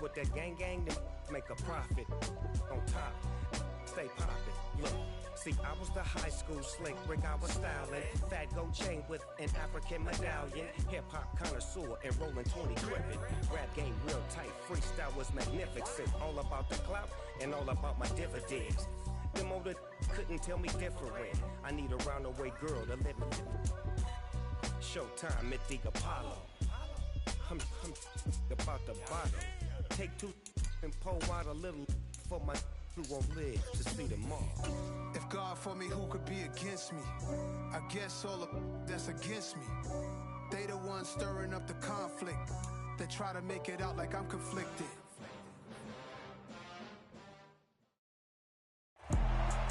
with that gang, then make a profit. On top, stay poppin'. Look, see, I was the high school slick Rick, I was styling. Fat gold chain with an African medallion. Hip-hop connoisseur and rolling 20 gripping. Rap game real tight, freestyle was magnificent. All about the clout and all about my dividends. Them older couldn't tell me different. I need a roundaway girl to live in. Showtime at the Apollo. I'm about the bottle. Take two and pour out a little for my who won't live to see tomorrow. If God for me, who could be against me? I guess all of that's against me. They the ones stirring up the conflict. They try to make it out like I'm conflicted.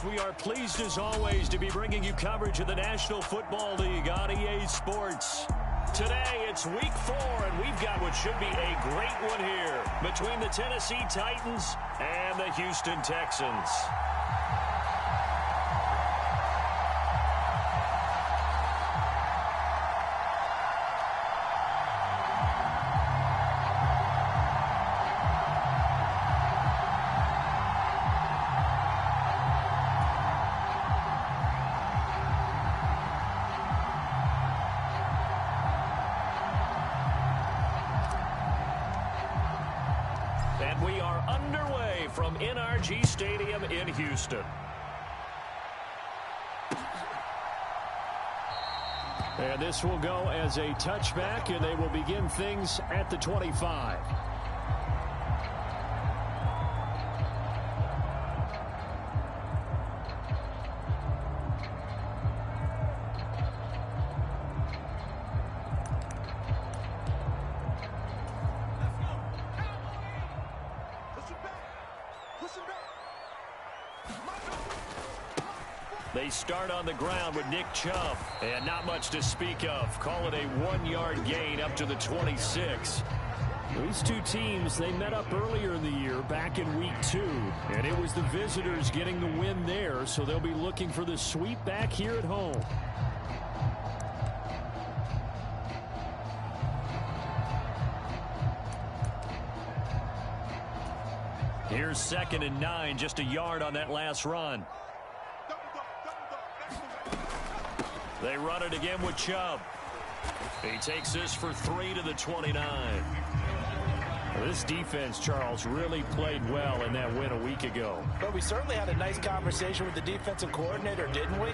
We are pleased as always to be bringing you coverage of the National Football League on EA Sports. Today it's week 4 and we've got what should be a great one here between the Tennessee Titans and the Houston Texans. From NRG Stadium in Houston. And this will go as a touchback, and they will begin things at the 25. They start on the ground with Nick Chubb, and not much to speak of. Call it a 1-yard gain up to the 26. These two teams, they met up earlier in the year, back in week 2, and it was the visitors getting the win there, so they'll be looking for the sweep back here at home. Here's 2nd and 9, just a yard on that last run. They run it again with Chubb. He takes this for 3 to the 29. This defense, Charles, really played well in that win a week ago. But we certainly had a nice conversation with the defensive coordinator, didn't we?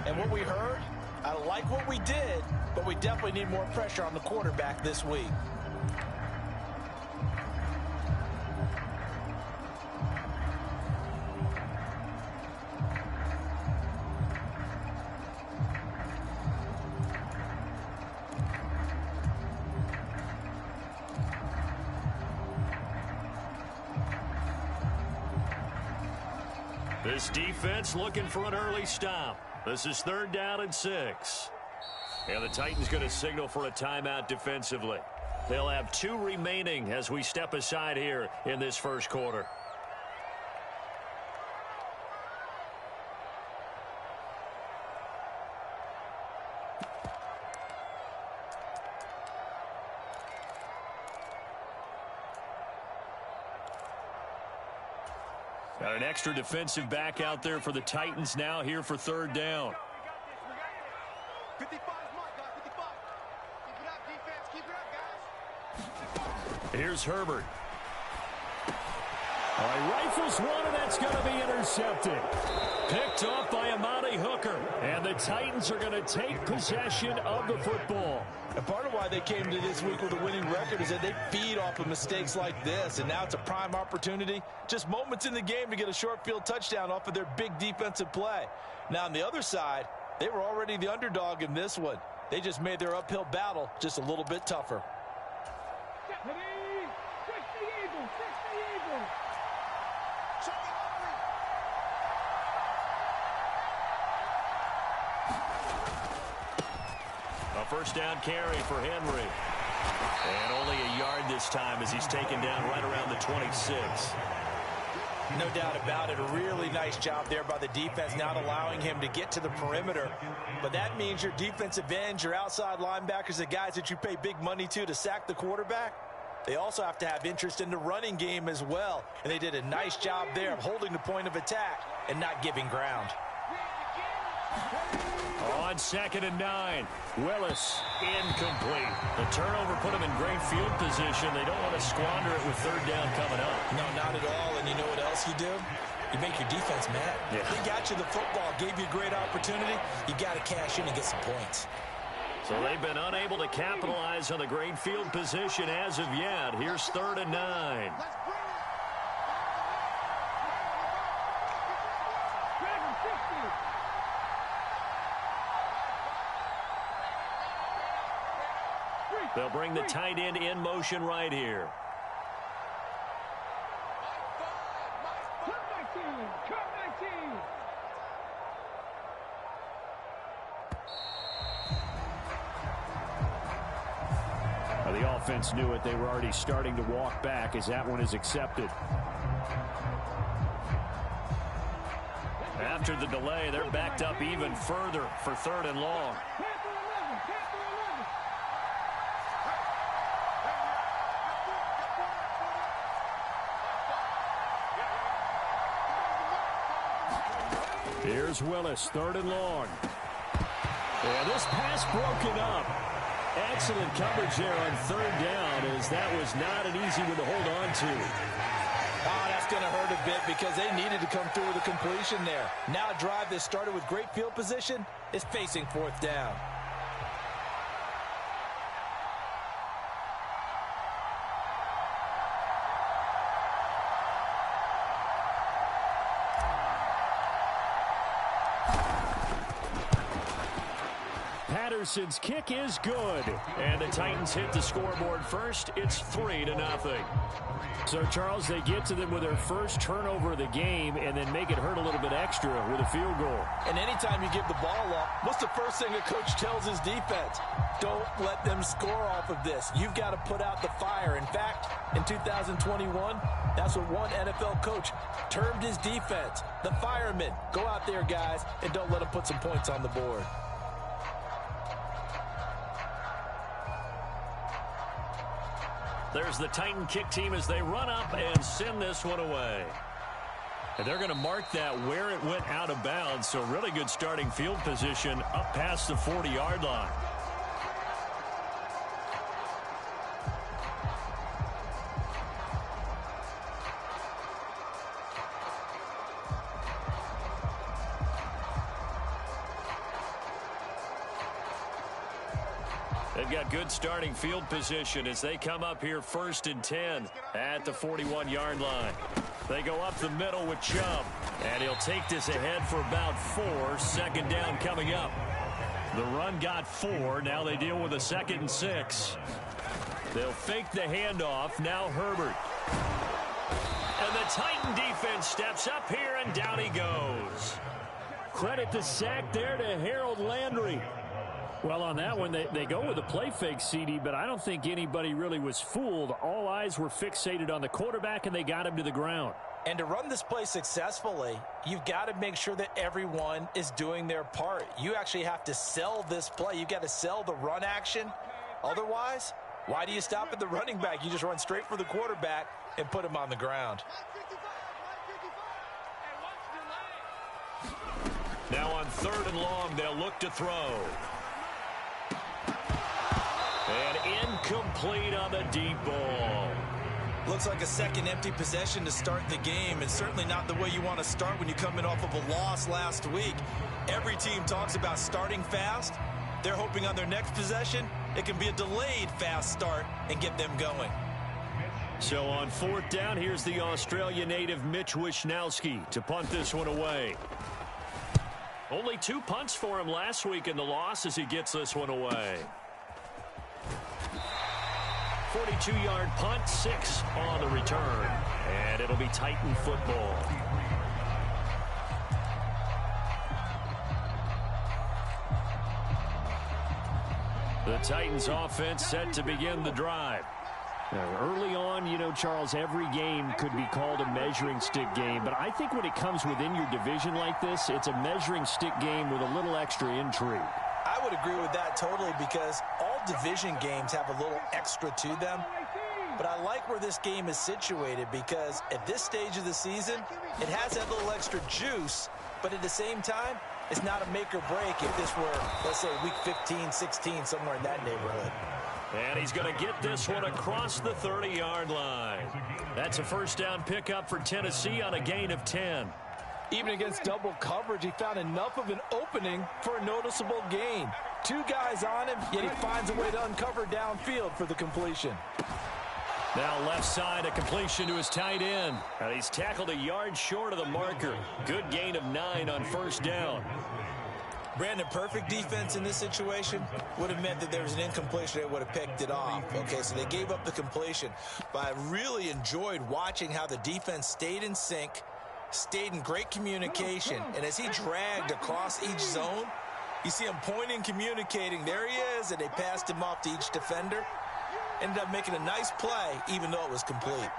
And what we heard, I like what we did, but we definitely need more pressure on the quarterback this week. This defense looking for an early stop. This is 3rd down and 6. And the Titans going to signal for a timeout defensively. They'll have 2 remaining as we step aside here in this first quarter. Got an extra defensive back out there for the Titans now here for 3rd down. 55 mark, guys, 55. Keep it up, defense. Keep it up, guys. Here's Herbert. All right, rifles one, and that's going to be intercepted. Picked off by Amani Hooker. And the Titans are going to take possession of the football. And part of why they came to this week with a winning record is that they feed off of mistakes like this. And now it's a prime opportunity. Just moments in the game to get a short field touchdown off of their big defensive play. Now on the other side, they were already the underdog in this one. They just made their uphill battle just a little bit tougher. First down carry for Henry. And only a yard this time as he's taken down right around the 26. No doubt about it. A really nice job there by the defense, not allowing him to get to the perimeter. But that means your defensive ends, your outside linebackers, the guys that you pay big money to sack the quarterback, they also have to have interest in the running game as well. And they did a nice job there of holding the point of attack and not giving ground. On 2nd and 9, Willis incomplete. The turnover put them in great field position. They don't want to squander it with 3rd down coming up. No, not at all. And you know what else you do? You make your defense mad. Yeah. They got you the football, gave you a great opportunity. You got to cash in and get some points. So they've been unable to capitalize on the great field position as of yet. Here's 3rd and 9. They'll bring the tight end in motion right here. The offense knew it. They were already starting to walk back as that one is accepted. After the delay, they're backed up even further for 3rd and long. Here's Willis, 3rd and long. And this pass broken up. Excellent coverage there on 3rd down, as that was not an easy one to hold on to. Oh, that's going to hurt a bit because they needed to come through with a completion there. Now a drive that started with great field position is facing 4th down. Patterson's kick is good. And the Titans hit the scoreboard first. It's 3-0. So, Charles, they get to them with their first turnover of the game and then make it hurt a little bit extra with a field goal. And anytime you give the ball up, what's the first thing a coach tells his defense? Don't let them score off of this. You've got to put out the fire. In fact, in 2021, that's what one NFL coach termed his defense. The firemen. Go out there, guys, and don't let them put some points on the board. There's the Titan kick team as they run up and send this one away. And they're going to mark that where it went out of bounds. So really good starting field position up past the 40-yard line. They've got good starting field position as they come up here 1st and 10 at the 41-yard line. They go up the middle with Chubb, and he'll take this ahead for about 4. 2nd down coming up. The run got 4. Now they deal with a 2nd and 6. They'll fake the handoff. Now Herbert. And the Titan defense steps up here, and down he goes. Credit the sack there to Harold Landry. Well, on that one, they go with a play fake, CD, but I don't think anybody really was fooled. All eyes were fixated on the quarterback, and they got him to the ground. And to run this play successfully, you've got to make sure that everyone is doing their part. You actually have to sell this play. You've got to sell the run action. Otherwise, why do you stop at the running back? You just run straight for the quarterback and put him on the ground. Now on 3rd and long, they'll look to throw. And incomplete on the deep ball. Looks like a second empty possession to start the game, and certainly not the way you want to start when you come in off of a loss last week. Every team talks about starting fast. They're hoping on their next possession, it can be a delayed fast start and get them going. So on 4th down, here's the Australia native Mitch Wishnowsky to punt this one away. Only 2 punts for him last week in the loss as he gets this one away. 42-yard punt, 6 on the return. And it'll be Titan football. The Titans offense set to begin the drive. Now, early on, you know, Charles, every game could be called a measuring stick game. But I think when it comes within your division like this, it's a measuring stick game with a little extra intrigue. I would agree with that totally because all division games have a little extra to them. But I like where this game is situated because at this stage of the season, it has that little extra juice, but at the same time, it's not a make or break if this were, let's say, week 15, 16, somewhere in that neighborhood. And he's going to get this one across the 30-yard line. That's a first down pickup for Tennessee on a gain of 10. Even against double coverage, he found enough of an opening for a noticeable gain. 2 guys on him, yet he finds a way to uncover downfield for the completion. Now left side, a completion to his tight end. And he's tackled a yard short of the marker. Good gain of 9 on first down. Brandon, perfect defense in this situation would have meant that there was an incompletion. They would have picked it off. Okay, so they gave up the completion. But I really enjoyed watching how the defense stayed in sync, stayed in great communication. And as he dragged across each zone, you see him pointing, communicating. There he is, and they passed him off to each defender. Ended up making a nice play, even though it was complete.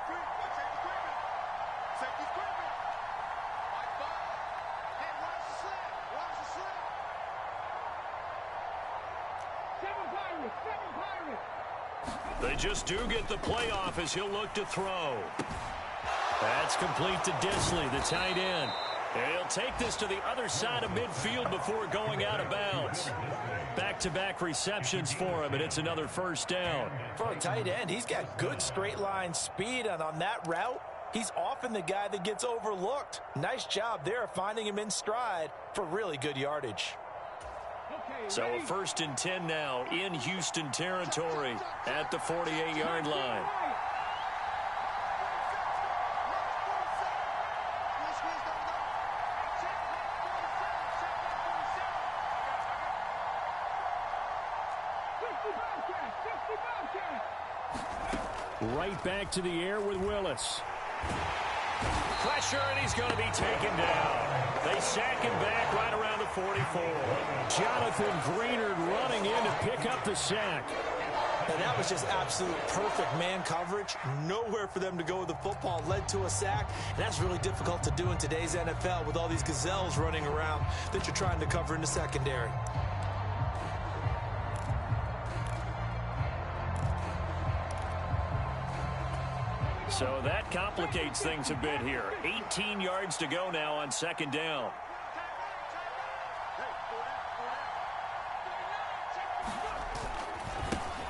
They just do get the playoff as he'll look to throw. That's complete to Disley, the tight end. And he'll take this to the other side of midfield before going out of bounds. Back-to-back receptions for him, and it's another first down. For a tight end, he's got good straight line speed, and on that route, he's often the guy that gets overlooked. Nice job there finding him in stride for really good yardage. So a 1st and 10 now in Houston territory at the 48-yard line. Right back to the air with Willis. Pressure, and he's going to be taken down. They sack him back right around the 44. Jonathan Greenard running in to pick up the sack. And that was just absolute perfect man coverage. Nowhere for them to go with the football. Led to a sack. And that's really difficult to do in today's NFL with all these gazelles running around that you're trying to cover in the secondary. So that complicates things a bit here. 18 yards to go now on 2nd down.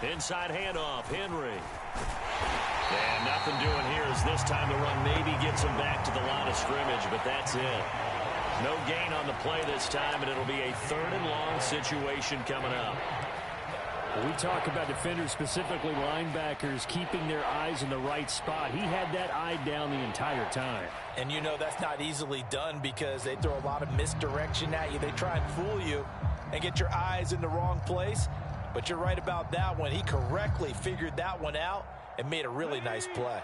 Inside handoff, Henry. And nothing doing here as this time the run maybe gets him back to the line of scrimmage, but that's it. No gain on the play this time, and it'll be a 3rd and long situation coming up. We talk about defenders, specifically linebackers, keeping their eyes in the right spot. He had that eye down the entire time. And you know that's not easily done because they throw a lot of misdirection at you. They try and fool you and get your eyes in the wrong place. But you're right about that one. He correctly figured that one out and made a really nice play.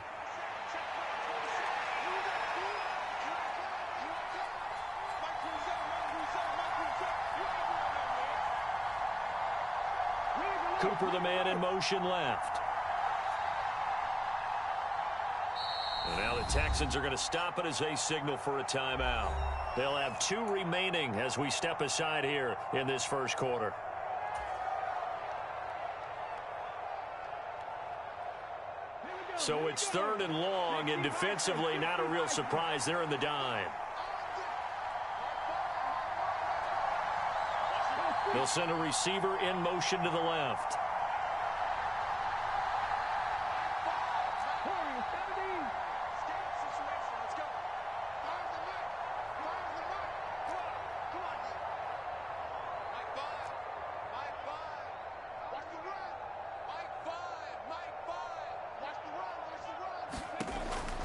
Cooper, the man in motion left. And now the Texans are going to stop it as they signal for a timeout. They'll have 2 remaining as we step aside here in this first quarter. So it's 3rd and long, and defensively not a real surprise. They're in the dime. They'll send a receiver in motion to the left.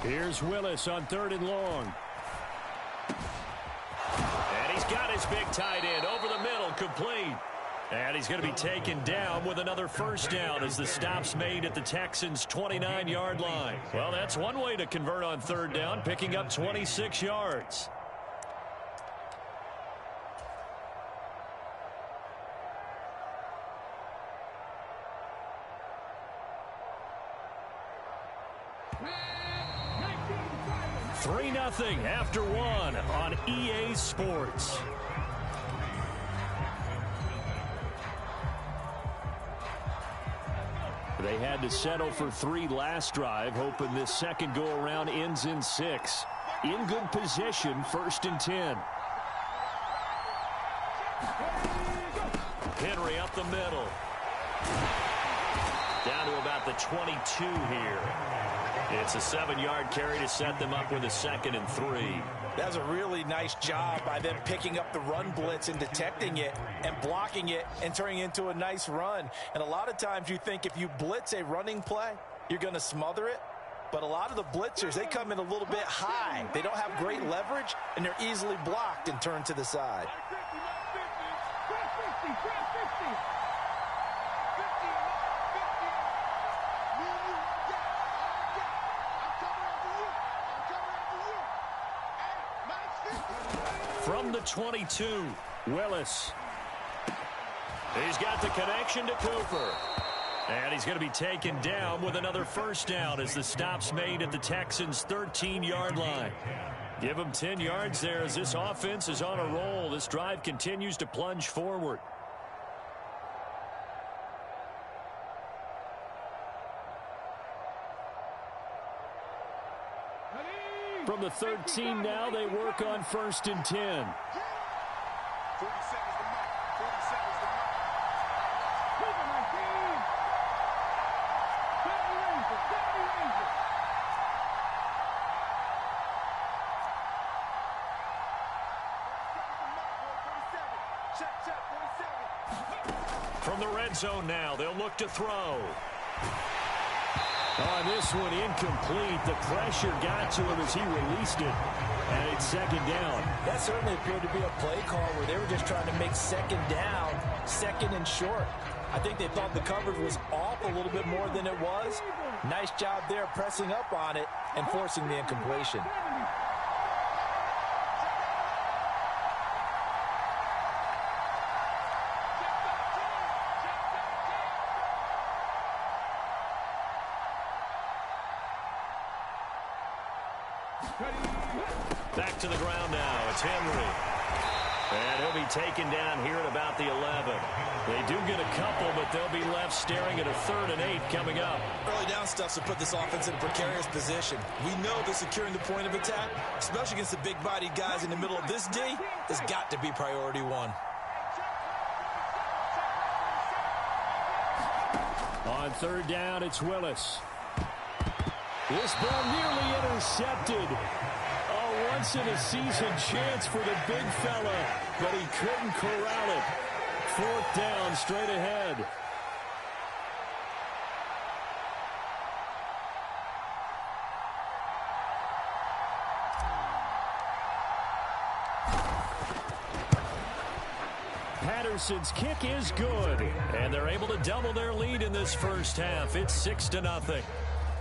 Here's Willis on 3rd and long. And he's got his big tight end over the middle, complete. And he's going to be taken down with another first down as the stop's made at the Texans' 29-yard line. Well, that's one way to convert on 3rd down, picking up 26 yards. Three 3-0 after 1 on EA Sports. They had to settle for 3 last drive, hoping this second go-around ends in 6. In good position, 1st and 10. Henry up the middle. Down to about the 22 here. It's a 7-yard carry to set them up with a 2nd and 3. That's a really nice job by them picking up the run blitz and detecting it and blocking it and turning it into a nice run. And a lot of times you think if you blitz a running play, you're going to smother it. But a lot of the blitzers, they come in a little bit high. They don't have great leverage, and they're easily blocked and turned to the side. From the 22, Willis. He's got the connection to Cooper. And he's going to be taken down with another 1st down as the stop's made at the Texans' 13-yard line. Give them 10 yards there as this offense is on a roll. This drive continues to plunge forward. From the 13 now, they work on 1st and 10. 40 seconds to mark. 40 seconds to mark. From the red zone now, they'll look to throw. On this one, incomplete. The pressure got to him as he released it. And it's 2nd down. That certainly appeared to be a play call where they were just trying to make 2nd down, 2nd and short. I think they thought the coverage was off a little bit more than it was. Nice job there pressing up on it and forcing the incompletion. Back to the ground now. It's Henry. And he'll be taken down here at about the 11. They do get a couple, but they'll be left staring at a 3rd and 8 coming up. Early down stuff to put this offense in a precarious position. We know that securing the point of attack, especially against the big-bodied guys in the middle of this D, has got to be priority 1. On 3rd down, it's Willis. This ball nearly intercepted. A once-in-a-season chance for the big fella, but he couldn't corral it. 4th down, straight ahead. Patterson's kick is good, and they're able to double their lead in this first half. It's 6-0.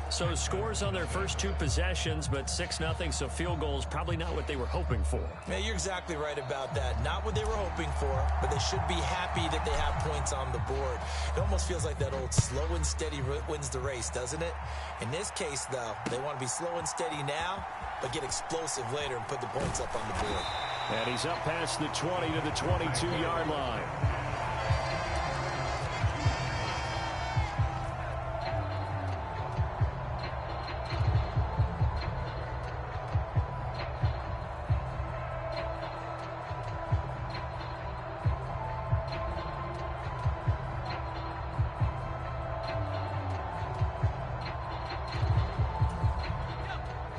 So scores on their first 2 possessions, but 6-0, so field goals probably not what they were hoping for. Yeah, you're exactly right about that. Not what they were hoping for, but they should be happy that they have points on the board. It almost feels like that old slow and steady wins the race, doesn't it? In this case, though, they want to be slow and steady now, but get explosive later and put the points up on the board. And he's up past the 20 to the 22-yard line.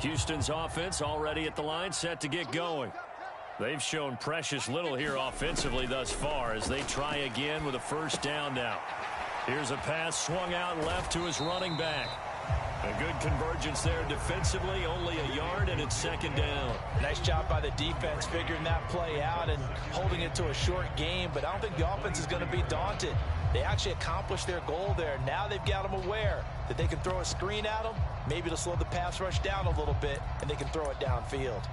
Houston's offense already at the line, set to get going. They've shown precious little here offensively thus far as they try again with a 1st down now. Here's a pass swung out left to his running back. A good convergence there defensively, only a yard, and it's 2nd down. Nice job by the defense figuring that play out and holding it to a short game, but I don't think the offense is going to be daunted. They actually accomplished their goal there. Now they've got them aware that they can throw a screen at them, maybe to slow the pass rush down a little bit, and they can throw it downfield.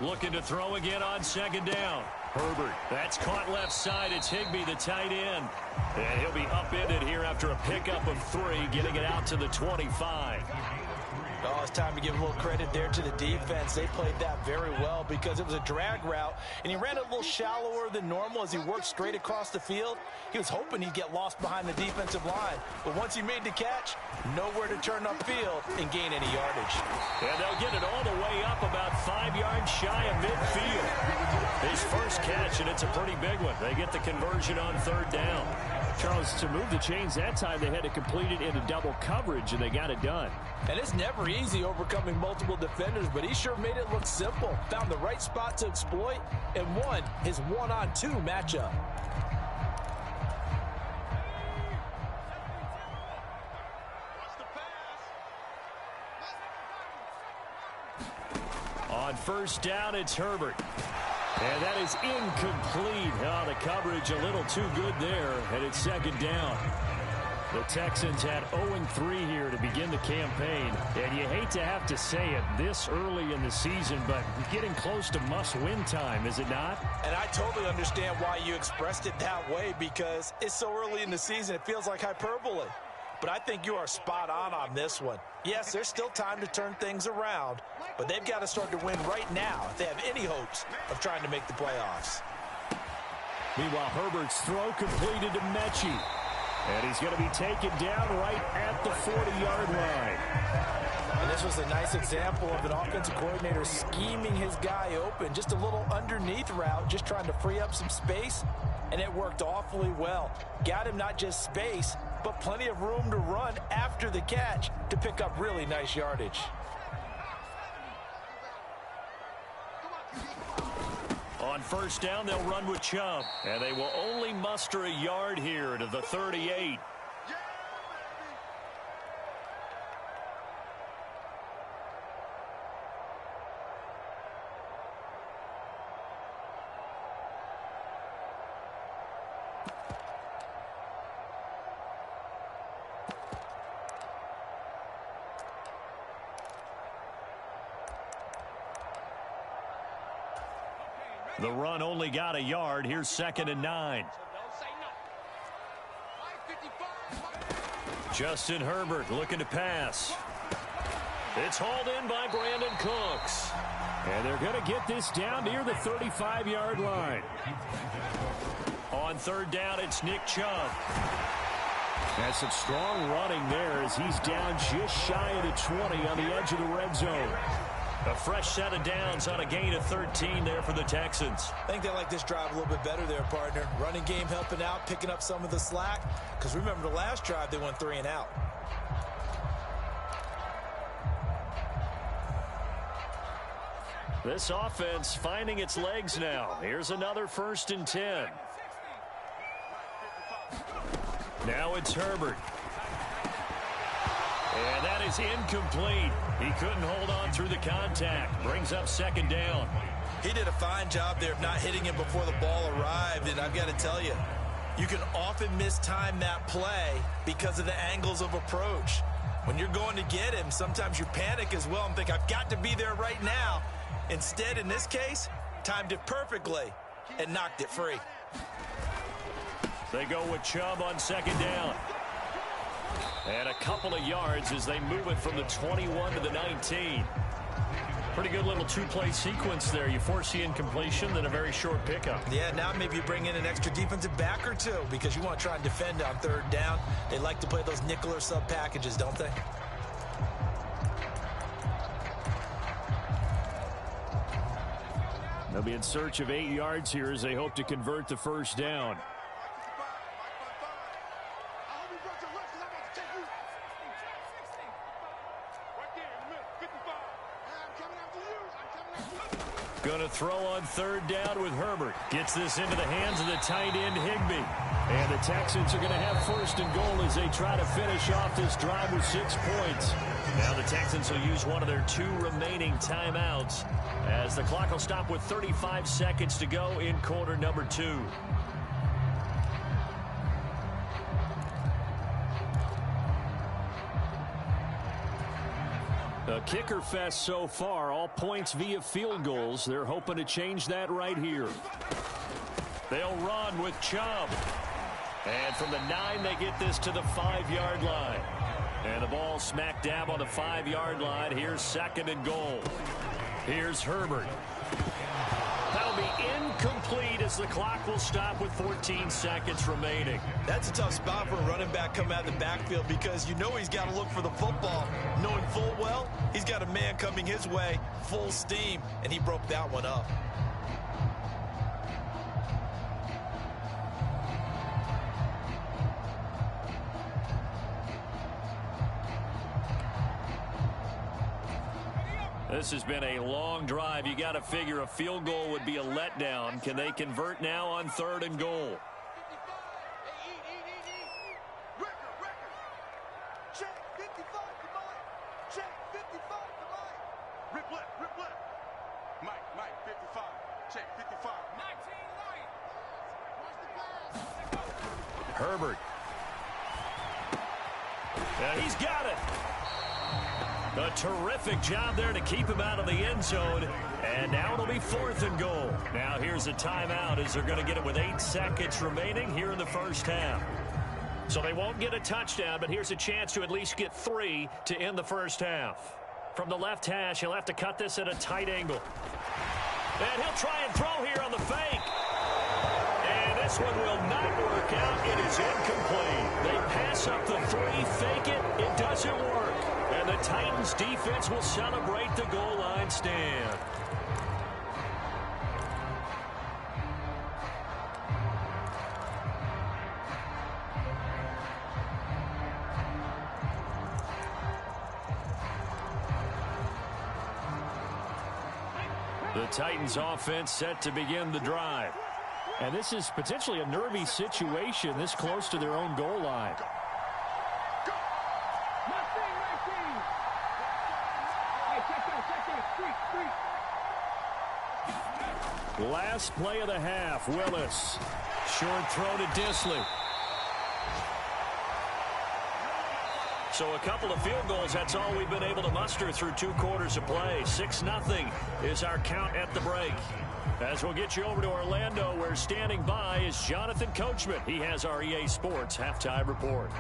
looking to throw again on second down. Herbert, that's caught left side. It's Higbee, the tight end. And he'll be upended here after a pickup of 3, getting it out to the 25. Oh, it's time to give a little credit there to the defense. They played that very well because it was a drag route, and he ran a little shallower than normal as he worked straight across the field. He was hoping he'd get lost behind the defensive line, but once he made the catch, nowhere to turn upfield and gain any yardage. And they'll get it all the way up about 5 yards shy of midfield. His first catch, and it's a pretty big one. They get the conversion on third down. Charles, to move the chains that time, they had to complete it into double coverage, and they got it done. And it's never easy overcoming multiple defenders, but he sure made it look simple. Found the right spot to exploit and won his 1-on-2 matchup. On first down, it's Herbert. And that is incomplete. Oh, the coverage a little too good there, and it's second down. The Texans had 0-3 here to begin the campaign, and you hate to have to say it this early in the season, but getting close to must-win time, is it not? And I totally understand why you expressed it that way, because it's so early in the season, it feels like hyperbole. But I think you are spot on this one. Yes, there's still time to turn things around, but they've got to start to win right now if they have any hopes of trying to make the playoffs. Meanwhile, Herbert's throw completed to Mechie. And he's going to be taken down right at the 40-yard line. And this was a nice example of an offensive coordinator scheming his guy open. Just a little underneath route, just trying to free up some space. And it worked awfully well. Got him not just space, but plenty of room to run after the catch to pick up really nice yardage. On first down, they'll run with Chubb. And they will only muster a yard here to the 38. The run only got a yard. Here's 2nd and 9. Justin Herbert looking to pass. It's hauled in by Brandon Cooks. And they're going to get this down near the 35-yard line. On third down, it's Nick Chubb. That's some strong running there as he's down just shy of the 20 on the edge of the red zone. A fresh set of downs on a gain of 13 there for the Texans. I think they like this drive a little bit better there, partner. Running game helping out, picking up some of the slack. Because remember, the last drive, they went 3 and out. This offense finding its legs now. Here's another 1st and 10. Now it's Herbert. And that is incomplete. He couldn't hold on through the contact. Brings up 2nd down. He did a fine job there of not hitting him before the ball arrived. And I've got to tell you, you can often mistime that play because of the angles of approach. When you're going to get him, sometimes you panic as well and think, I've got to be there right now. Instead, in this case, timed it perfectly and knocked it free. They go with Chubb on 2nd down. And a couple of yards as they move it from the 21 to the 19. Pretty good little 2-play sequence there. You force the incompletion, then a very short pickup. Yeah, now maybe you bring in an extra defensive back or two because you want to try and defend on third down. They like to play those nickel or sub packages, don't they? They'll be in search of 8 yards here as they hope to convert the 1st down. Going to throw on third down with Herbert. Gets this into the hands of the tight end, Higbee. And the Texans are going to have 1st and goal as they try to finish off this drive with 6 points. Now the Texans will use one of their 2 remaining timeouts as the clock will stop with 35 seconds to go in quarter number 2. A kicker fest so far, all points via field goals. They're hoping to change that right here. They'll run with Chubb. And from the 9, they get this to the 5-yard line. And the ball smack dab on the 5-yard line. Here's 2nd and goal. Here's Herbert. That'll be incomplete as the clock will stop with 14 seconds remaining. That's a tough spot for a running back coming out of the backfield because you know he's got to look for the football, knowing full well he's got a man coming his way full steam, and he broke that one up. This has been a long drive. You got to figure a field goal would be a letdown. Can they convert now on 3rd and goal? Check 55 to Mike. Check 55 to Mike. Rip left. Mike, 55. Check 55. 19 right. Herbert. Yeah, he's got it. A terrific job there to keep him out of the end zone. And now it'll be 4th and goal. Now here's a timeout as they're going to get it with 8 seconds remaining here in the first half. So they won't get a touchdown, but here's a chance to at least get 3 to end the first half. From the left hash, he'll have to cut this at a tight angle. And he'll try and throw here on the fake. And this one will not work out. It is incomplete. They pass up the 3, fake it. It doesn't work. And the Titans defense will celebrate the goal line stand. The Titans offense set to begin the drive. And this is potentially a nervy situation this close to their own goal line. Last play of the half, Willis. Short throw to Dissly. So a couple of field goals, that's all we've been able to muster through 2 quarters of play. 6-0 is our count at the break. As we'll get you over to Orlando, where standing by is Jonathan Coachman. He has our EA Sports halftime report.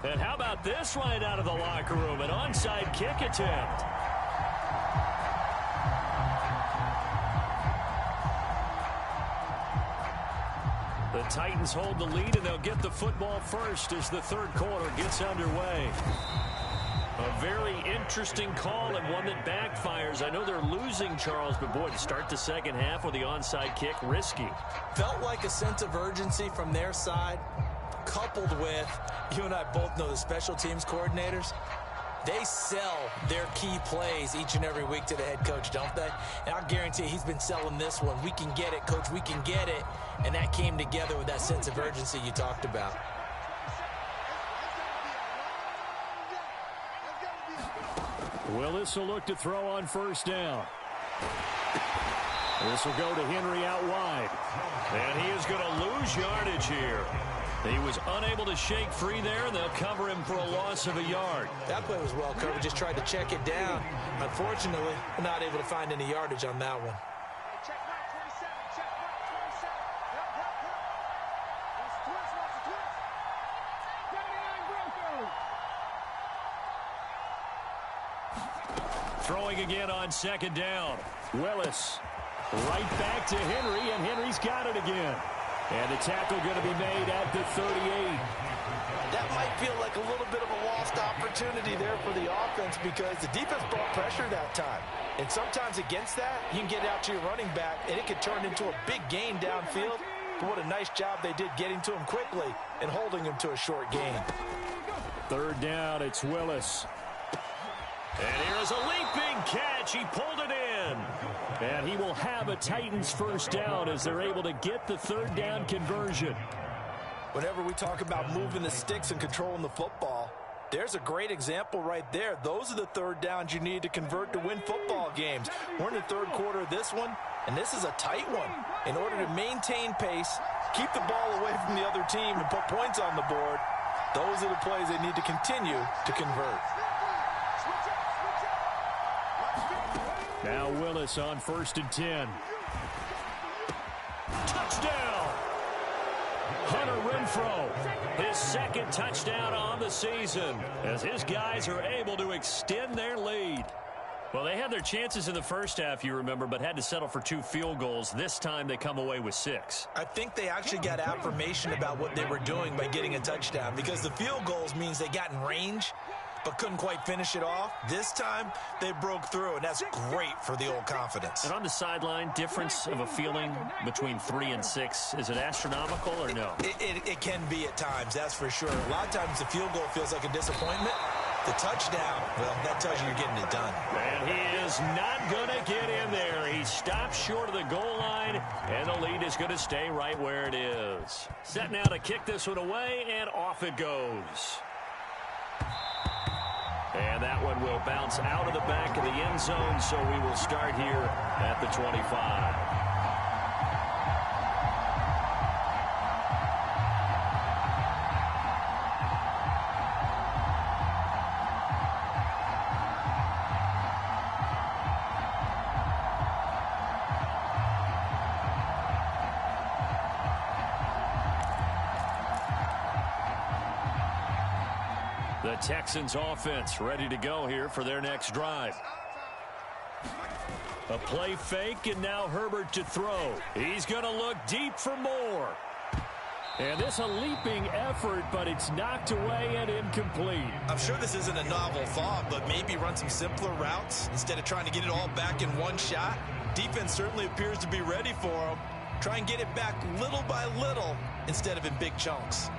And how about this right out of the locker room? An onside kick attempt. The Titans hold the lead, and they'll get the football first as the 3rd quarter gets underway. A very interesting call and one that backfires. I know they're losing, Charles, but boy, to start the second half with the onside kick, risky. Felt like a sense of urgency from their side, coupled with, you and I both know the special teams coordinators, they sell their key plays each and every week to the head coach, don't they? And I'll guarantee he's been selling this one. We can get it, coach, we can get it. And that came together with that sense of urgency you talked about. Willis will look to throw on 1st down. This will go to Henry out wide. And he is going to lose yardage here. He was unable to shake free there, and they'll cover him for a loss of a yard. That play was well covered. Just tried to check it down. Unfortunately, not able to find any yardage on that one. Check right 27. Check right 27. That's a twist. 79 Broncos. Throwing again on 2nd down. Willis right back to Henry, and Henry's got it again. And the tackle going to be made at the 38. That might feel like a little bit of a lost opportunity there for the offense because the defense brought pressure that time. And sometimes against that, you can get out to your running back, and it could turn into a big gain downfield. But what a nice job they did getting to him quickly and holding him to a short gain. 3rd down, it's Willis. And here's a leaping catch. He pulled it in. And he will have a Titans 1st down as they're able to get the 3rd down conversion. Whenever we talk about moving the sticks and controlling the football, There's a great example right there. Those are the third downs you need to convert to win football games. We're in the third quarter of this one, and this is a tight one. In order to maintain pace, keep the ball away from the other team, and put points on the board, those are the plays they need to continue to convert. Now Willis on 1st and 10. Touchdown! Hunter Renfrow, his second touchdown on the season, as his guys are able to extend their lead. Well, they had their chances in the first half, you remember, but had to settle for 2 field goals. This time they come away with 6. I think they actually got affirmation about what they were doing by getting a touchdown, because the field goals means they got in range but couldn't quite finish it off. This time, they broke through, and that's great for the old confidence. And on the sideline, difference of a feeling between 3 and 6, is it astronomical or no? It can be at times, that's for sure. A lot of times the field goal feels like a disappointment. The touchdown, well, that tells you you're getting it done. And he is not going to get in there. He stops short of the goal line, and the lead is going to stay right where it is. Set now to kick this one away, and off it goes. And that one will bounce out of the back of the end zone, so we will start here at the 25. The Texans offense ready to go here for their next drive. A play fake, and now Herbert to throw. He's going to look deep for more. And this a leaping effort, but it's knocked away and incomplete. I'm sure this isn't a novel thought, but maybe run some simpler routes instead of trying to get it all back in one shot. Defense certainly appears to be ready for him. Try and get it back little by little instead of in big chunks.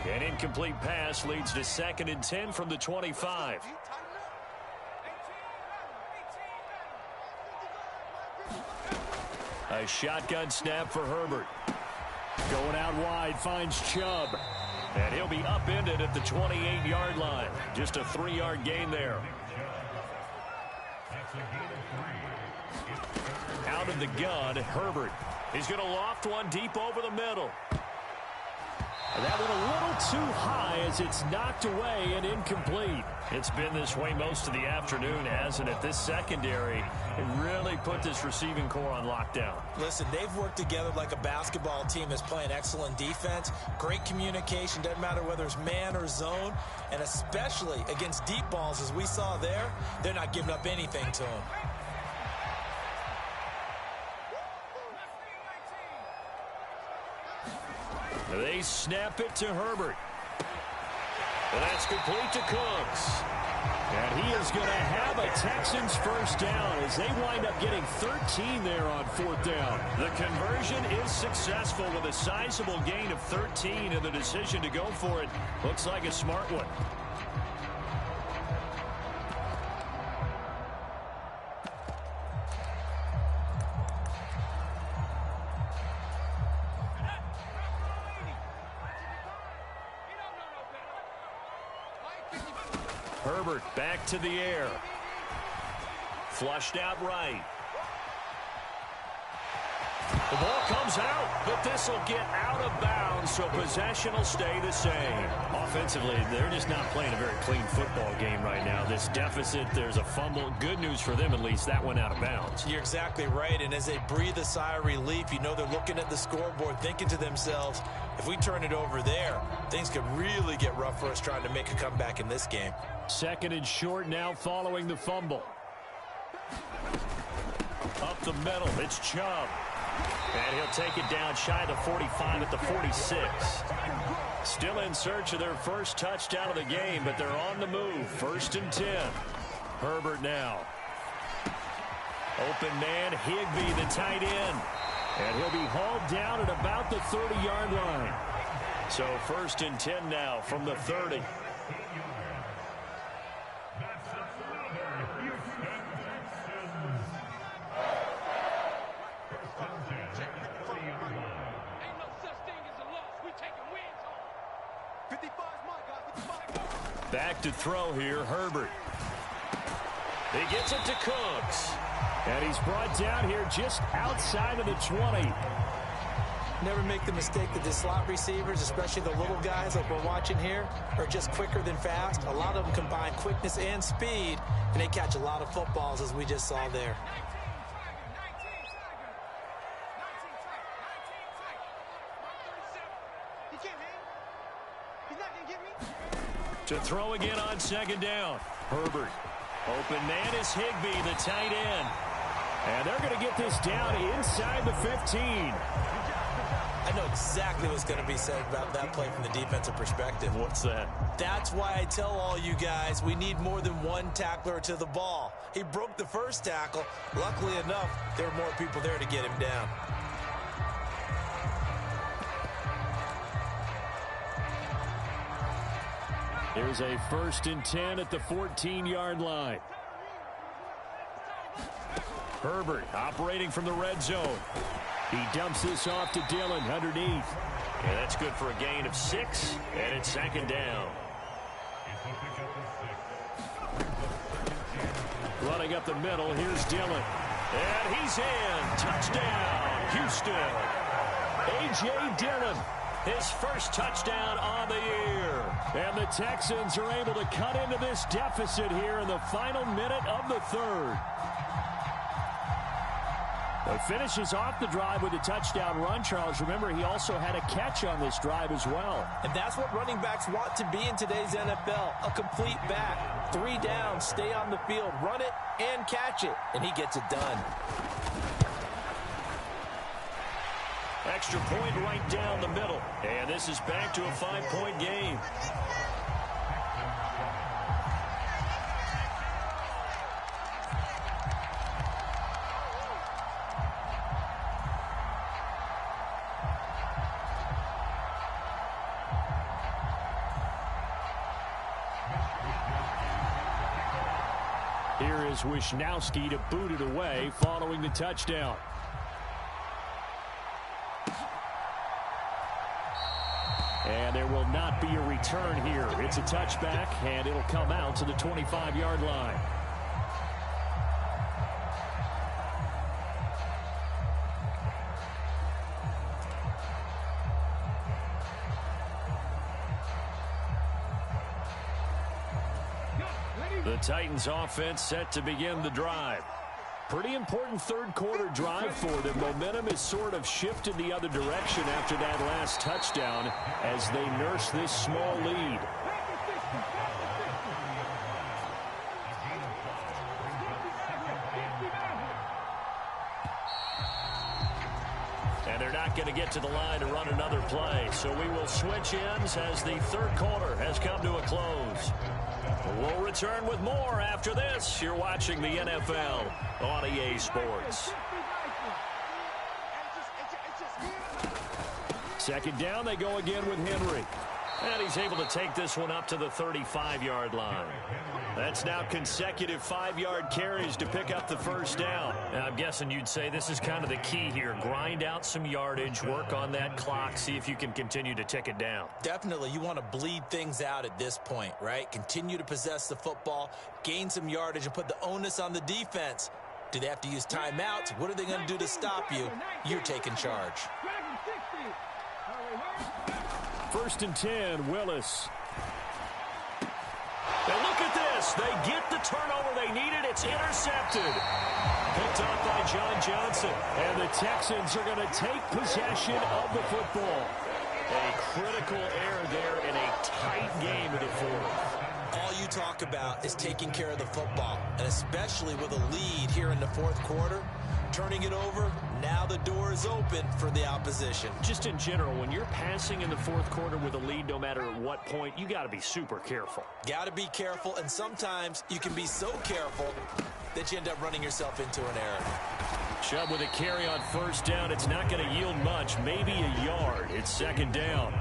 An incomplete pass leads to 2nd and 10 from the 25. A shotgun snap for Herbert. Going out wide, finds Chubb. And he'll be upended at the 28-yard line. Just a 3-yard gain there. Out of the gun, Herbert. He's going to loft one deep over the middle. That one a little too high as it's knocked away and incomplete. It's been this way most of the afternoon, hasn't it? This secondary, it really put this receiving core on lockdown. Listen, they've worked together like a basketball team that's playing excellent defense. Great communication, doesn't matter whether it's man or zone. And especially against deep balls, as we saw there, they're not giving up anything to them. They snap it to Herbert. And that's complete to Cooks. And he is going to have a Texans first down as they wind up getting 13 there on 4th down. The conversion is successful with a sizable gain of 13, and the decision to go for it looks like a smart one. Herbert back to the air. Flushed out right. The ball comes out, but this will get out of bounds, so possession will stay the same. Offensively, they're just not playing a very clean football game right now. This deficit, there's a fumble. Good news for them, at least, that went out of bounds. You're exactly right, and as they breathe a sigh of relief, you know they're looking at the scoreboard, thinking to themselves, if we turn it over there, things could really get rough for us trying to make a comeback in this game. 2nd and short now following the fumble. Up the middle, it's Chubb. And he'll take it down shy of the 45 at the 46. Still in search of their first touchdown of the game, but they're on the move. 1st and 10. Herbert now. Open man, Higbee, the tight end. And he'll be hauled down at about the 30-yard line. So 1st and 10 now from the 30. Back to throw here, Herbert. He gets it to Cooks. And he's brought down here just outside of the 20. Never make the mistake that the slot receivers, especially the little guys like we're watching here, are just quicker than fast. A lot of them combine quickness and speed, and they catch a lot of footballs, as we just saw there. To throw again on 2nd down. Herbert. Open man is Higbee, the tight end. And they're going to get this down inside the 15. I know exactly what's going to be said about that play from the defensive perspective. What's that? That's why I tell all you guys we need more than one tackler to the ball. He broke the first tackle. Luckily enough, there were more people there to get him down. Here's a 1st and 10 at the 14-yard line. Herbert operating from the red zone. He dumps this off to Dillon underneath. And that's good for a gain of 6, and it's 2nd down. Running up the middle, here's Dillon. And he's in. Touchdown, Houston. A.J. Dillon, his first touchdown on the year. And the Texans are able to cut into this deficit here in the final minute of the 3rd. Finishes off the drive with a touchdown run, Charles. Remember, he also had a catch on this drive as well. And that's what running backs want to be in today's NFL, a complete back. 3 down, stay on the field, run it, and catch it. And he gets it done. Extra point right down the middle. And this is back to a 5-point game. Here is Wisnowski to boot it away following the touchdown. And there will not be a return here. It's a touchback, and it'll come out to the 25-yard line. The Titans offense set to begin the drive. Pretty important 3rd quarter drive for them. Momentum has sort of shifted the other direction after that last touchdown as they nurse this small lead. And they're not going to get to the line to run another play. So we will switch ends as the 3rd quarter has come to a close. We'll return with more after this. You're watching the NFL on EA Sports. 2nd down, they go again with Henry. And he's able to take this one up to the 35-yard line. That's now consecutive 5-yard carries to pick up the 1st down. And I'm guessing you'd say this is kind of the key here. Grind out some yardage, work on that clock, see if you can continue to tick it down. Definitely, you want to bleed things out at this point, right? Continue to possess the football, gain some yardage, and put the onus on the defense. Do they have to use timeouts? What are they going to do to stop you? You're taking charge. 1st and 10, Willis. And look at this. They get the turnover they needed. It's intercepted. Picked off by John Johnson. And the Texans are going to take possession of the football. A critical error there in a tight game in the 4th. All you talk about is taking care of the football, and especially with a lead here in the 4th quarter. Turning it over, now the door is open for the opposition. Just in general, when you're passing in the 4th quarter with a lead, no matter at what point, you got to be super careful. Got to be careful, and sometimes you can be so careful that you end up running yourself into an error. Chubb with a carry on 1st down. It's not going to yield much, maybe a yard. It's 2nd down.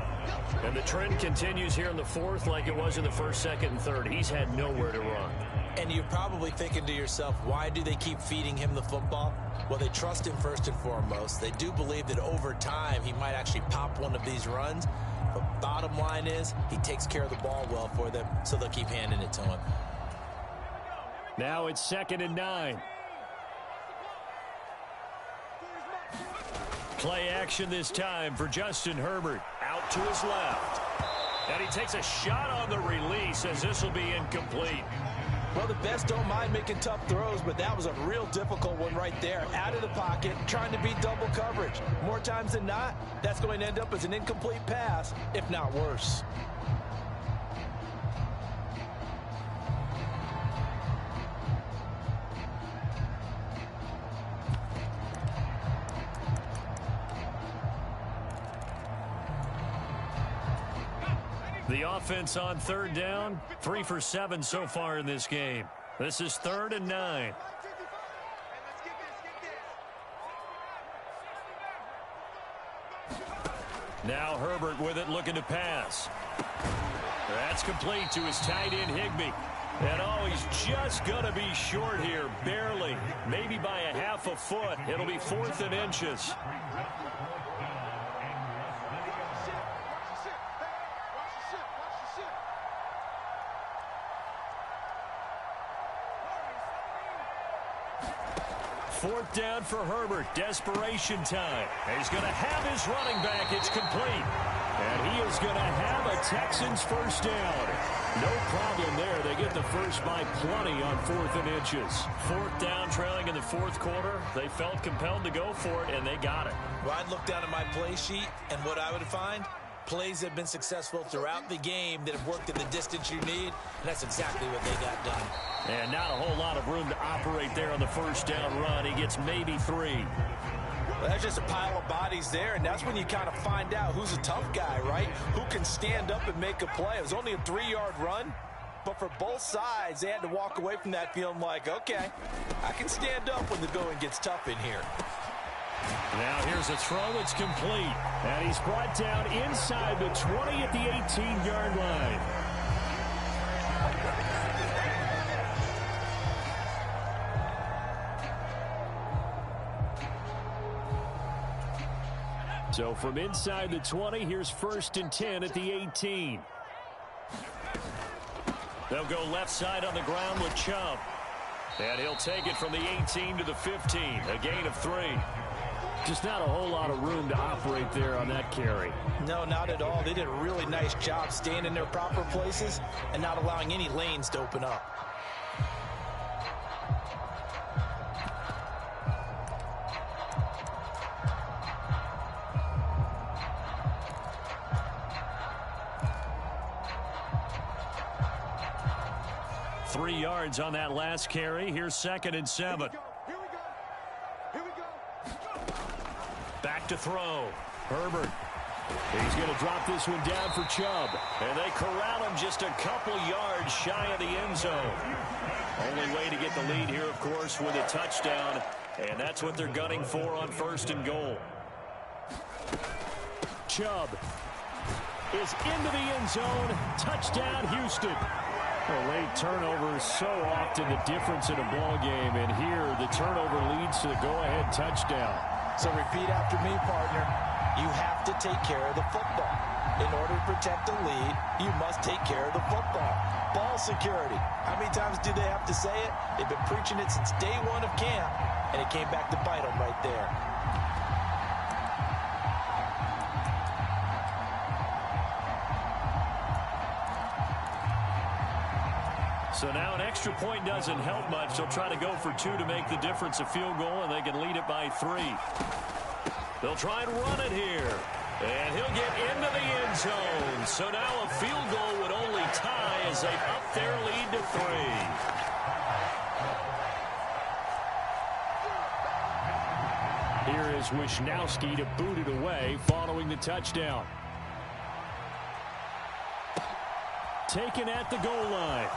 And the trend continues here in the fourth like it was in the first, second, and third. He's had nowhere to run. And you're probably thinking to yourself, why do they keep feeding him the football? Well, they trust him first and foremost. They do believe that over time he might actually pop one of these runs. But bottom line is he takes care of the ball well for them, so they'll keep handing it to him. Now it's 2nd and 9. Play action this time for Justin Herbert. Out to his left. And he takes a shot on the release as this will be incomplete. Well, the best don't mind making tough throws, but that was a real difficult one right there. Out of the pocket, trying to beat double coverage. More times than not, that's going to end up as an incomplete pass, if not worse. The offense on 3rd down, 3 for 7 so far in this game. This is 3rd and 9. Now Herbert with it, looking to pass. That's complete to his tight end, Higbee. And oh, he's just going to be short here, barely. Maybe by a half a foot. It'll be 4th and inches. Fourth down for Herbert. Desperation time. He's going to have his running back. It's complete. And he is going to have a Texans first down. No problem there. They get the first by plenty on 4th and inches. 4th down, trailing in the 4th quarter. They felt compelled to go for it, and they got it. Well, I'd look down at my play sheet, and what I would find, plays have been successful throughout the game that have worked at the distance you need, and that's exactly what they got done. And not a whole lot of room to operate there on the first down run. He gets maybe 3. Well, there's just a pile of bodies there, and that's when you kind of find out who's a tough guy, right? Who can stand up and make a play. It was only a 3-yard run, but for both sides, they had to walk away from that feeling like, okay, I can stand up when the going gets tough in here. Now here's a throw that's complete. And he's brought down inside the 20 at the 18-yard line. So from inside the 20, here's 1st and 10 at the 18. They'll go left side on the ground with Chubb. And he'll take it from the 18 to the 15, a gain of 3. Just not a whole lot of room to operate there on that carry. No, not at all. They did a really nice job staying in their proper places and not allowing any lanes to open up. Three yards on that last carry. Here's 2nd and 7. Back to throw. Herbert. He's going to drop this one down for Chubb. And they corral him just a couple yards shy of the end zone. Only way to get the lead here, of course, with a touchdown. And that's what they're gunning for on 1st and goal. Chubb is into the end zone. Touchdown, Houston. Well, late turnovers so often the difference in a ball game, and here the turnover leads to the go-ahead touchdown. So repeat after me, partner. You have to take care of the football. In order to protect the lead, you must take care of the football. Ball security. How many times do they have to say it? They've been preaching it since day one of camp, and it came back to bite them right there. So now an extra point doesn't help much. They'll try to go for 2 to make the difference a field goal, and they can lead it by 3. They'll try and run it here. And he'll get into the end zone. So now a field goal would only tie as they up their lead to 3. Here is Wisnowski to boot it away following the touchdown. Taken at the goal line.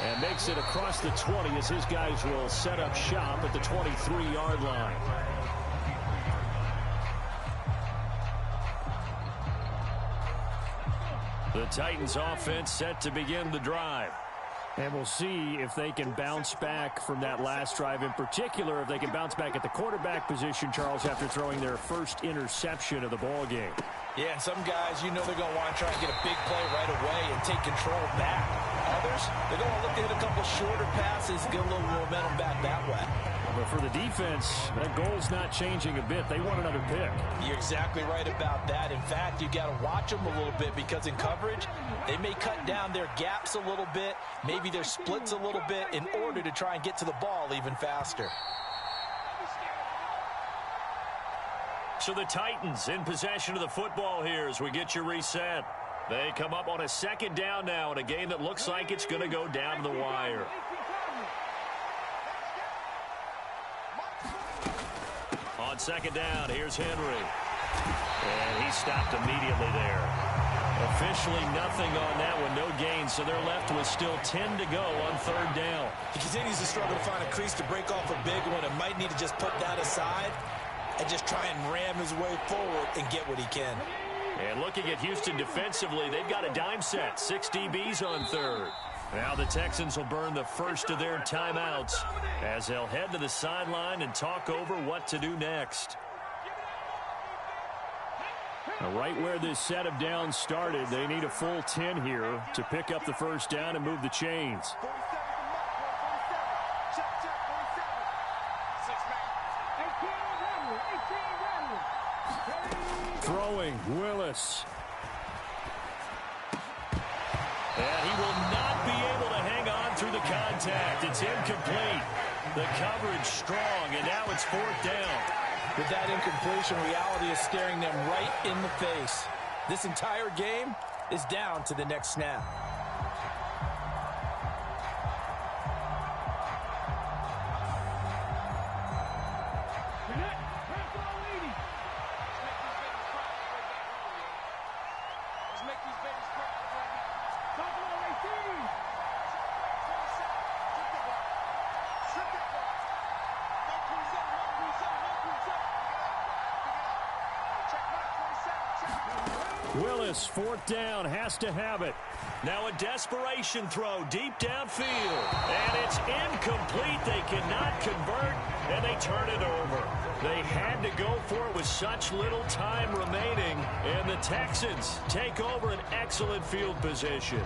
And makes it across the 20 as his guys will set up shop at the 23-yard line. The Titans offense set to begin the drive. And we'll see if they can bounce back from that last drive, in particular, if they can bounce back at the quarterback position, Charles, after throwing their first interception of the ball game. Yeah, some guys, you know they're going to want to try and get a big play right away and take control back. Others, they're going to look to hit a couple shorter passes, get a little momentum back that way. But for the defense, that goal's not changing a bit. They want another pick. You're exactly right about that. In fact, you got to watch them a little bit because in coverage, they may cut down their gaps a little bit, maybe their splits a little bit in order to try and get to the ball even faster. So the Titans in possession of the football here as we get you reset. They come up on a second down now in a game that looks like it's going to go down to the wire. On second down, here's Henry. And he stopped immediately there. Officially nothing on that one, no gain, so they're left with still 10 to go on third down. He continues to struggle to find a crease to break off a big one and might need to just put that aside and just try and ram his way forward and get what he can. And looking at Houston defensively, they've got a dime set, 6 DBs on third. Now the Texans will burn the first of their timeouts as they'll head to the sideline and talk over what to do next. Now, right where this set of downs started, they need a full 10 here to pick up the first down and move the chains. Throwing, Willis. And he will not be able to hang on through the contact. It's incomplete. The coverage strong, and now it's fourth down. With that incompletion, reality is staring them right in the face. This entire game is down to the next snap. Willis, fourth down, has to have it. Now a desperation throw deep downfield. And it's incomplete. They cannot convert, and they turn it over. They had to go for it with such little time remaining, and the Texans take over an excellent field position.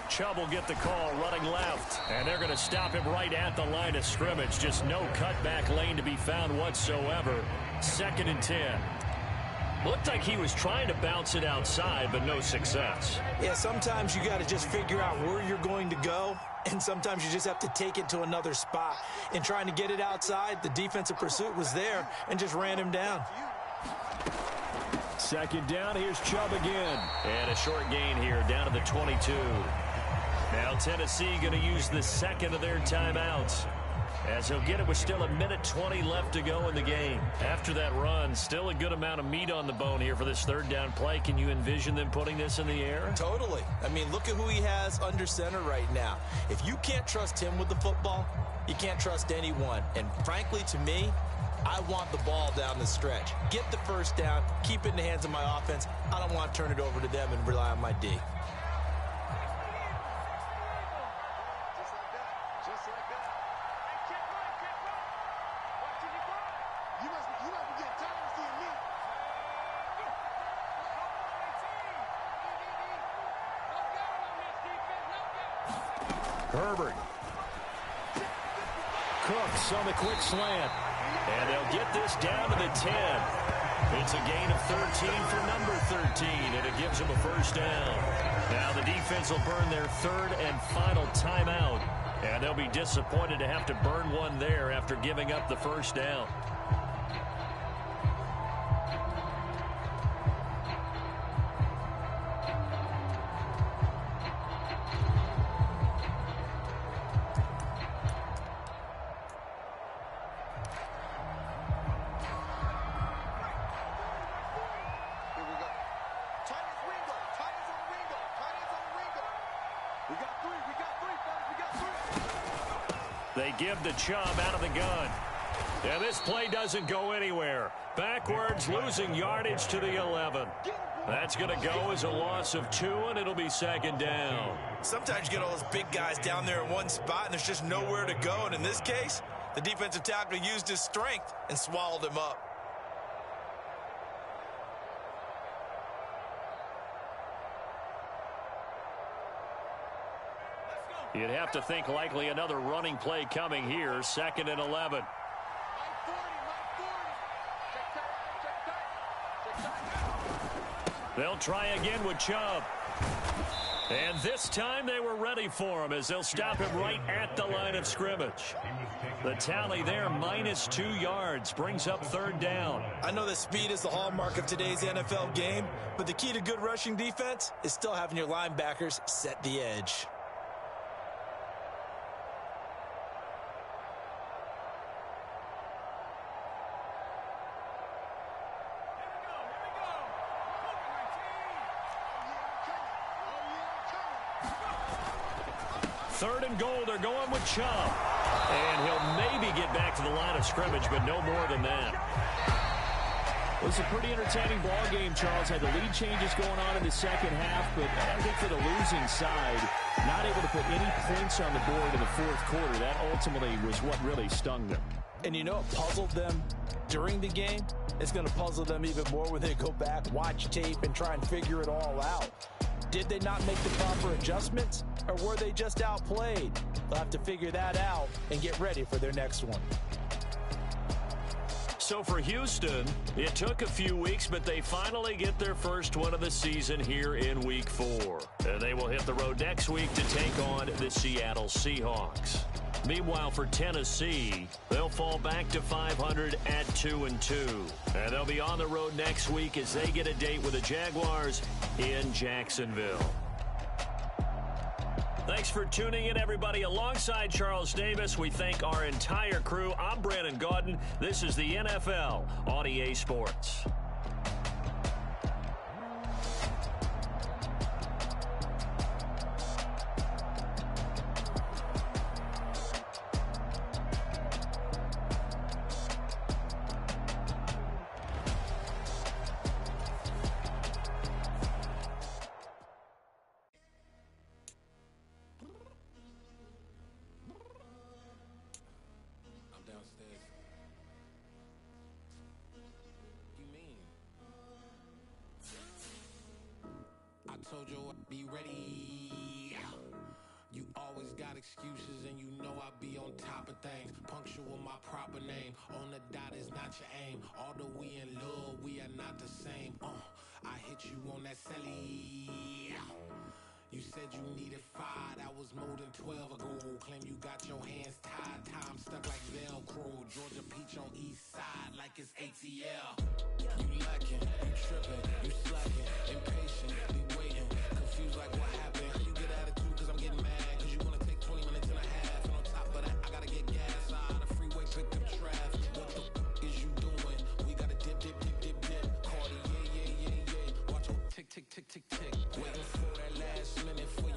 Chubb will get the call running left, and they're going to stop him right at the line of scrimmage. Just no cutback lane to be found whatsoever. 2nd and 10. Looked like he was trying to bounce it outside, but no success. Yeah, sometimes you got to just figure out where you're going to go, and sometimes you just have to take it to another spot. In trying to get it outside, the defensive pursuit was there and just ran him down. 2nd down, here's Chubb again. And a short gain here down to the 22. Now Tennessee going to use the second of their timeouts, as he'll get it with still 1:20 left to go in the game. After that run, still a good amount of meat on the bone here for this third down play. Can you envision them putting this in the air? Totally. I mean, look at who he has under center right now. If you can't trust him with the football, you can't trust anyone. And frankly, to me, I want the ball down the stretch. Get the first down, keep it in the hands of my offense. I don't want to turn it over to them and rely on my D. Herbert. Cooks on the quick slant. And they'll get this down to the 10. It's a gain of 13 for number 13, and it gives them a first down. Now the defense will burn their third and final timeout, and they'll be disappointed to have to burn one there after giving up the first down. We got three, fellas. We got three. They give the Chubb out of the gun. And this play doesn't go anywhere. Backwards, losing yardage to the 11. That's going to go as a loss of 2, and it'll be second down. Sometimes you get all those big guys down there in one spot, and there's just nowhere to go. And in this case, the defensive tackle used his strength and swallowed him up. You'd have to think likely another running play coming here, 2nd and 11. They'll try again with Chubb. And this time they were ready for him as they'll stop him right at the line of scrimmage. The tally there, -2 yards, brings up 3rd down. I know that speed is the hallmark of today's NFL game, but the key to good rushing defense is still having your linebackers set the edge. Third and goal, they're going with Chubb. And he'll maybe get back to the line of scrimmage, but no more than that. It was a pretty entertaining ball game, Charles. Had the lead changes going on in the second half, but I think for the losing side, not able to put any points on the board in the fourth quarter. That ultimately was what really stung them. And you know what puzzled them during the game? It's going to puzzle them even more when they go back, watch tape, and try and figure it all out. Did they not make the proper adjustments, or were they just outplayed? They'll have to figure that out and get ready for their next one. So for Houston, it took a few weeks, but they finally get their first win of the season here in Week 4. And they will hit the road next week to take on the Seattle Seahawks. Meanwhile, for Tennessee, they'll fall back to 500 at 2-2. And they'll be on the road next week as they get a date with the Jaguars in Jacksonville. Thanks for tuning in, everybody. Alongside Charles Davis, we thank our entire crew. I'm Brandon Gaudin. This is the NFL on EA Sports. Told you I'd be ready. You always got excuses and you know I be on top of things. Punctual my proper name. On the dot is not your aim. Although we in love, we are not the same. I hit you on that celly. You said you needed 5, that was more than 12 ago. Claim you got your hands tied, time stuck like Velcro. Georgia Peach on east side like it's ATL. You lacking, you tripping.